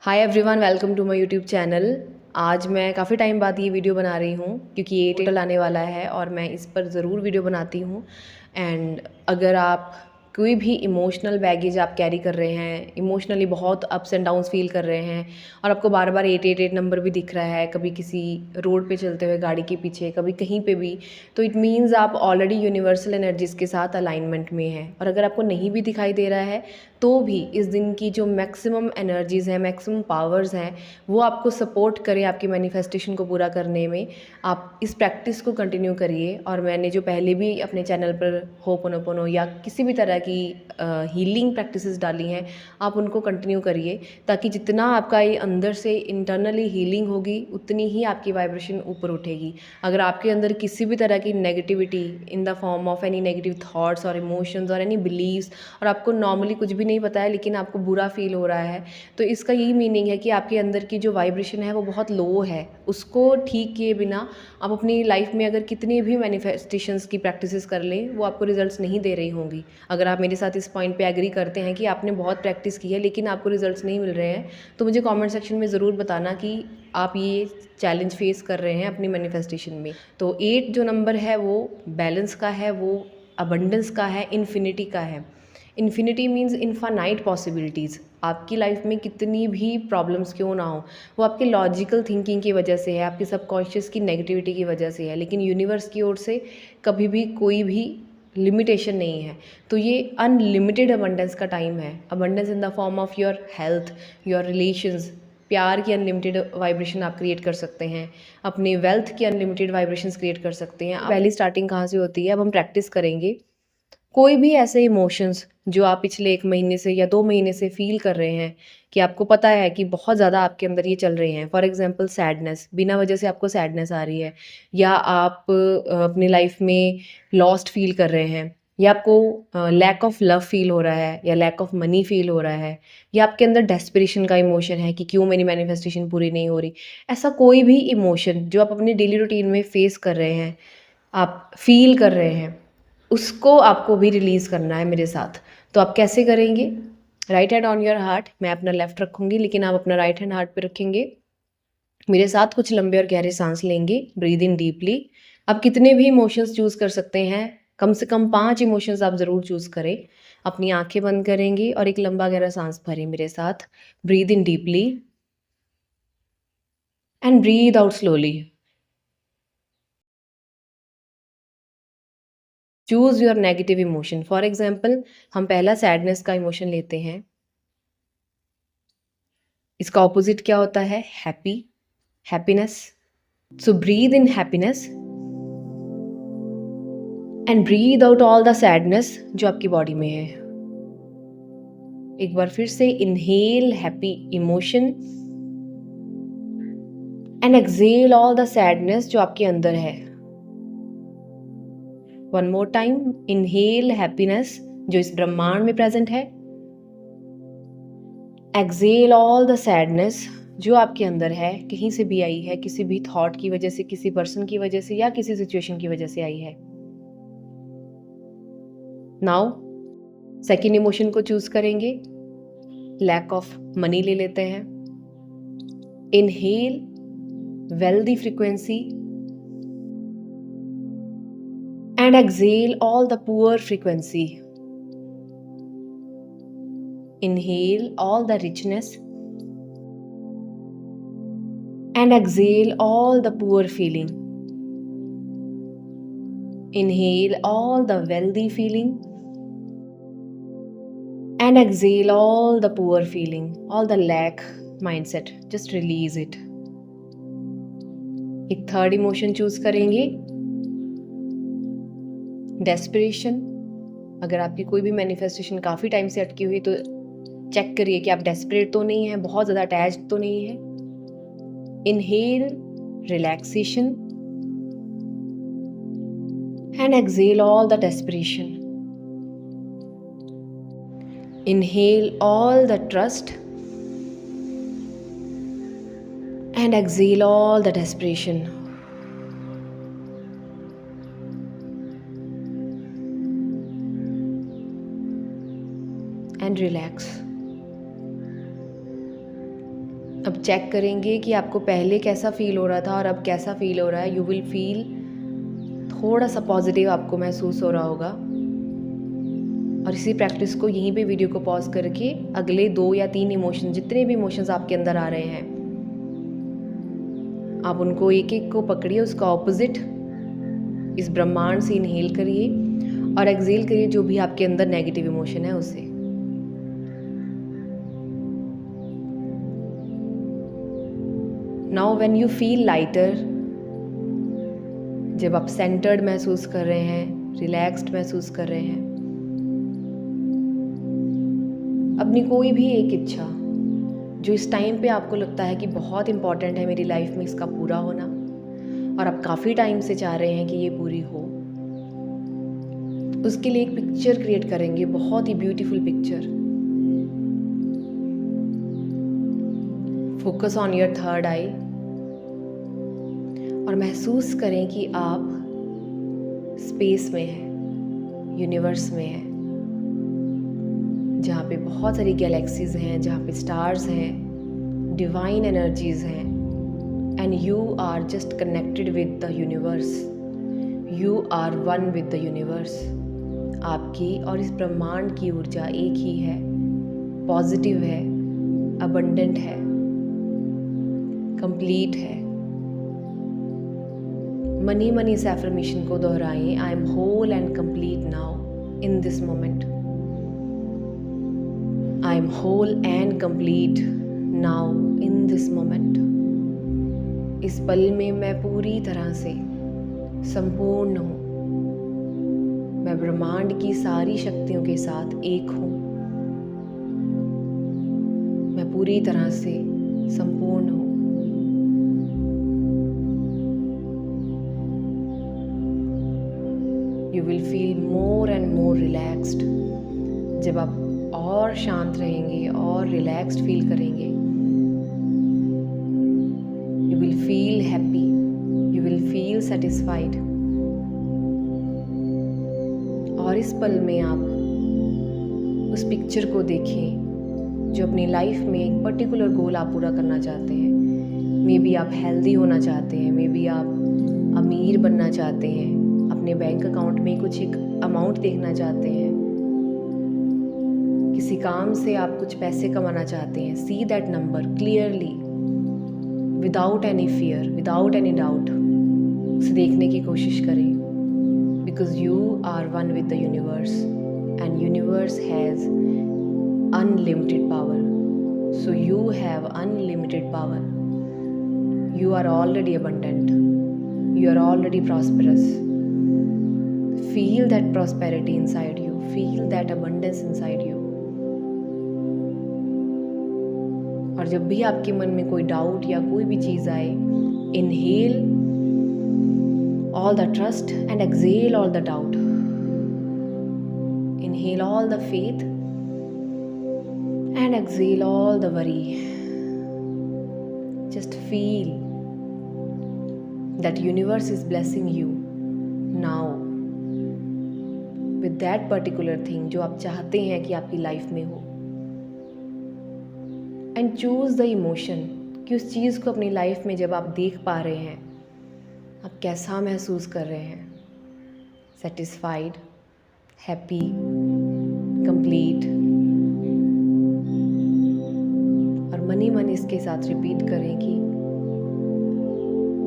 Hi everyone, welcome to my YouTube channel. आज मैं काफ़ी टाइम बाद ये वीडियो बना रही हूँ क्योंकि ये टेटल आने वाला है और मैं इस पर ज़रूर वीडियो बनाती हूँ। एंड अगर आप कोई भी इमोशनल बैगेज आप कैरी कर रहे हैं, इमोशनली बहुत अप्स एंड डाउन्स फील कर रहे हैं और आपको बार बार 888 नंबर भी दिख रहा है, कभी किसी रोड पे चलते हुए गाड़ी के पीछे, कभी कहीं पे भी, तो इट मीन्स आप ऑलरेडी यूनिवर्सल एनर्जीज़ के साथ अलाइनमेंट में हैं। और अगर आपको नहीं भी दिखाई दे रहा है तो भी इस दिन की जो मैक्सिमम एनर्जीज़ हैं, मैक्सिमम पावर्स हैं, वो आपको सपोर्ट करें आपकी मैनिफेस्टेशन को पूरा करने में। आप इस प्रैक्टिस को कंटिन्यू करिए। और मैंने जो पहले भी अपने चैनल पर होपोनोपोनो या किसी भी तरह की हीलिंग प्रैक्टिसेस डाली हैं, आप उनको कंटिन्यू करिए, ताकि जितना आपका ये अंदर से इंटरनली हीलिंग होगी उतनी ही आपकी वाइब्रेशन ऊपर उठेगी। अगर आपके अंदर किसी भी तरह की negativity in the form of any negative thoughts और इमोशंस और एनी बिलीव्स, और आपको नॉर्मली कुछ भी नहीं पता है लेकिन आपको बुरा फील हो रहा है, तो इसका यही मीनिंग है कि आपके अंदर की जो वाइब्रेशन है वो बहुत लो है। उसको ठीक किए बिना आप अपनी लाइफ में अगर कितनी भी मैनिफेस्टेशंस की प्रैक्टिसेस कर लें, वो आपको रिजल्ट्स नहीं दे रही होंगी। अगर आप मेरे साथ इस पॉइंट पे एग्री करते हैं कि आपने बहुत प्रैक्टिस की है लेकिन आपको रिजल्ट्स नहीं मिल रहे हैं, तो मुझे कमेंट सेक्शन में ज़रूर बताना कि आप ये चैलेंज फेस कर रहे हैं अपनी मैनिफेस्टेशन में। तो 8 जो नंबर है वो बैलेंस का है, वो अबंडेंस का है, इन्फिनिटी का है। Infinity means infinite possibilities. आपकी लाइफ में कितनी भी प्रॉब्लम्स क्यों ना हो, वो आपके लॉजिकल थिंकिंग की वजह से है, आपके सबकॉन्शियस की नेगेटिविटी की वजह से है, लेकिन यूनिवर्स की ओर से कभी भी कोई भी लिमिटेशन नहीं है। तो ये अनलिमिटेड अबंडेंस का टाइम है। Abundance in the form of your health, your relations, प्यार की अनलिमिटेड वाइब्रेशन आप क्रिएट कर सकते हैं, अपने वेल्थ की अनलिमिटेड वाइब्रेशंस क्रिएट कर सकते हैं। पहली स्टार्टिंग कहाँ से होती है, अब हम प्रैक्टिस करेंगे। कोई भी ऐसे इमोशंस जो आप पिछले 1 महीने से या 2 महीने से फ़ील कर रहे हैं, कि आपको पता है कि बहुत ज़्यादा आपके अंदर ये चल रहे हैं। फॉर एग्ज़ाम्पल सैडनेस, बिना वजह से आपको सैडनेस आ रही है, या आप अपनी लाइफ में लॉस्ट फ़ील कर रहे हैं, या आपको लैक ऑफ लव फ़ील हो रहा है, या लैक ऑफ मनी फ़ील हो रहा है, या आपके अंदर डेस्परेशन का इमोशन है कि क्यों मेरी मैनिफेस्टेशन पूरी नहीं हो रही। ऐसा कोई भी इमोशन जो आप अपनी डेली रूटीन में फ़ेस कर रहे हैं, आप फ़ील कर रहे हैं, उसको आपको भी रिलीज़ करना है मेरे साथ। तो आप कैसे करेंगे? Right hand on your heart, मैं अपना लेफ़्ट रखूँगी लेकिन आप अपना राइट हैंड हार्ट पे रखेंगे। मेरे साथ कुछ लंबे और गहरे सांस लेंगे, ब्रीद इन डीपली। आप कितने भी इमोशंस चूज़ कर सकते हैं, कम से कम 5 इमोशंस आप ज़रूर चूज़ करें। अपनी आँखें बंद करेंगे और एक लंबा गहरा सांस भरें मेरे साथ। Breathe in deeply and breathe out slowly. Choose your negative emotion. For example हम पहला सैडनेस का इमोशन लेते हैं। इसका ऑपोजिट क्या होता है? Happy, happiness. So breathe in happiness and breathe out all the sadness जो आपकी बॉडी में है। एक बार फिर से inhale happy emotion and exhale all the sadness जो आपके अंदर है। One more time, inhale happiness जो इस ब्रह्मांड में प्रेजेंट है, एक्सहेल ऑल द सैडनेस जो आपके अंदर है, कहीं से भी आई है, किसी भी थॉट की वजह से, किसी पर्सन की वजह से, या किसी सिचुएशन की वजह से आई है। नाउ सेकेंड इमोशन को चूज करेंगे। लैक ऑफ मनी ले लेते हैं। Inhale wealthy frequency and exhale all the poor frequency. Inhale all the richness and exhale all the poor feeling. Inhale all the wealthy feeling and exhale all the poor feeling, all the lack mindset. Just release it. एक third emotion choose करेंगे, desperation. अगर आपकी कोई भी manifestation काफ़ी time से अटकी हुई, तो चेक करिए कि आप डेस्परेट तो नहीं हैं, बहुत ज़्यादा अटैच्ड तो नहीं है। Inhale relaxation and exhale all the desperation. Inhale all the trust and exhale all the desperation. And relax. अब चेक करेंगे कि आपको पहले कैसा फ़ील हो रहा था और अब कैसा फ़ील हो रहा है। यू विल फील थोड़ा सा पॉजिटिव आपको महसूस हो रहा होगा। और इसी प्रैक्टिस को यहीं पे वीडियो को पॉज करके अगले 2 या 3 इमोशन, जितने भी इमोशंस आपके अंदर आ रहे हैं, आप उनको एक एक को पकड़िए, उसका ऑपोजिट इस ब्रह्मांड से इनहेल करिए और एक्सहेल करिए जो भी आपके अंदर नेगेटिव इमोशन है उसे। Now when you feel lighter, जब आप सेंटर्ड महसूस कर रहे हैं, रिलैक्स्ड महसूस कर रहे हैं, अपनी कोई भी एक इच्छा जो इस टाइम पे आपको लगता है कि बहुत इम्पॉर्टेंट है मेरी लाइफ में इसका पूरा होना, और आप काफ़ी टाइम से चाह रहे हैं कि ये पूरी हो, उसके लिए एक पिक्चर क्रिएट करेंगे, बहुत ही beautiful picture. Focus on your third eye और महसूस करें कि आप स्पेस में हैं, यूनिवर्स में हैं, जहाँ पे बहुत सारी गैलेक्सीज हैं, जहाँ पे स्टार्स हैं, डिवाइन एनर्जीज हैं, and you are just connected with the universe. You are one with the universe. आपकी और इस ब्रह्मांड की ऊर्जा एक ही है, पॉजिटिव है, अबंडेंट है, कंप्लीट है। मनी मनी इस एफर्मेशन को दोहराएं, I am whole and complete now in this moment. I am whole and complete now in this moment. इस पल में मैं पूरी तरह से संपूर्ण हूँ। मैं ब्रह्मांड की सारी शक्तियों के साथ एक हूँ। मैं पूरी तरह से संपूर्ण हूँ। You will feel more and more relaxed. जब आप और शांत रहेंगे और रिलैक्स्ड फील करेंगे, you will feel happy, you will feel satisfied. और इस पल में आप उस पिक्चर को देखें जो अपनी लाइफ में एक पर्टिकुलर गोल आप पूरा करना चाहते हैं। मे बी आप हेल्दी होना चाहते हैं, मे बी आप अमीर बनना चाहते हैं, अपने बैंक अकाउंट में कुछ एक अमाउंट देखना चाहते हैं, किसी काम से आप कुछ पैसे कमाना चाहते हैं। See that number clearly, without any fear, without any doubt, उसे देखने की कोशिश करें। Because you are one with the universe and universe has unlimited power. So you have unlimited power. You are already abundant, you are already prosperous. Feel that prosperity inside you, feel that abundance inside you. और जब भी आपके मन में कोई doubt या कोई भी चीज़ आए, inhale all the trust and exhale all the doubt. Inhale all the faith and exhale all the worry. Just feel that universe is blessing you now with that particular thing जो आप चाहते हैं कि आपकी लाइफ में हो। And choose the emotion कि उस चीज़ को अपनी लाइफ में जब आप देख पा रहे हैं, आप कैसा महसूस कर रहे हैं। Satisfied, happy, complete. और मनी मन इसके साथ रिपीट करें कि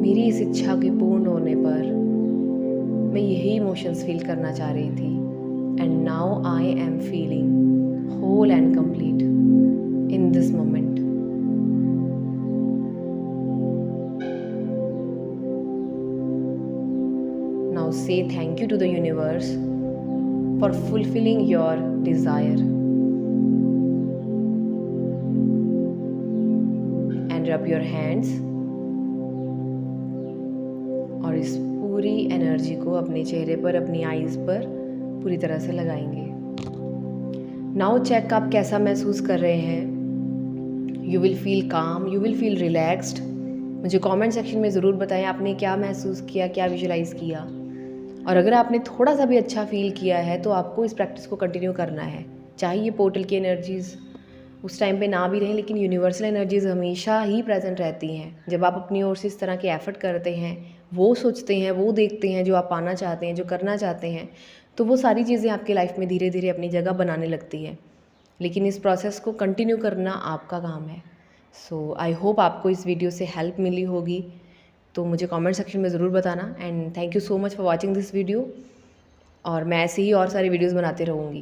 मेरी इस इच्छा के पूर्ण होने पर मैं यही इमोशंस फील करना चाह रही थी, and now I am feeling whole and complete in this moment. Now say thank you to the universe for fulfilling your desire and rub your hands और इस पूरी एनर्जी को अपने चेहरे पर, अपनी आईज पर पूरी तरह से लगाएंगे। नाउ चेक आप कैसा महसूस कर रहे हैं। यू विल फील काम, यू विल फील रिलैक्स्ड। मुझे कमेंट सेक्शन में ज़रूर बताएं आपने क्या महसूस किया, क्या विजुलाइज़ किया। और अगर आपने थोड़ा सा भी अच्छा फील किया है तो आपको इस प्रैक्टिस को कंटिन्यू करना है, चाहे ये पोर्टल की एनर्जीज़ उस टाइम पे ना भी रहें, लेकिन यूनिवर्सल एनर्जीज़ हमेशा ही प्रेजेंट रहती हैं। जब आप अपनी ओर से इस तरह के एफ़र्ट करते हैं, वो सोचते हैं, वो देखते हैं जो आप पाना चाहते हैं, जो करना चाहते हैं, तो वो सारी चीज़ें आपकी लाइफ में धीरे धीरे अपनी जगह बनाने लगती है। लेकिन इस प्रोसेस को कंटिन्यू करना आपका काम है। सो आई होप आपको इस वीडियो से हेल्प मिली होगी, तो मुझे कमेंट सेक्शन में ज़रूर बताना। And thank you so much for watching this video, और मैं ऐसे ही और सारी वीडियोज़ बनाती रहूँगी।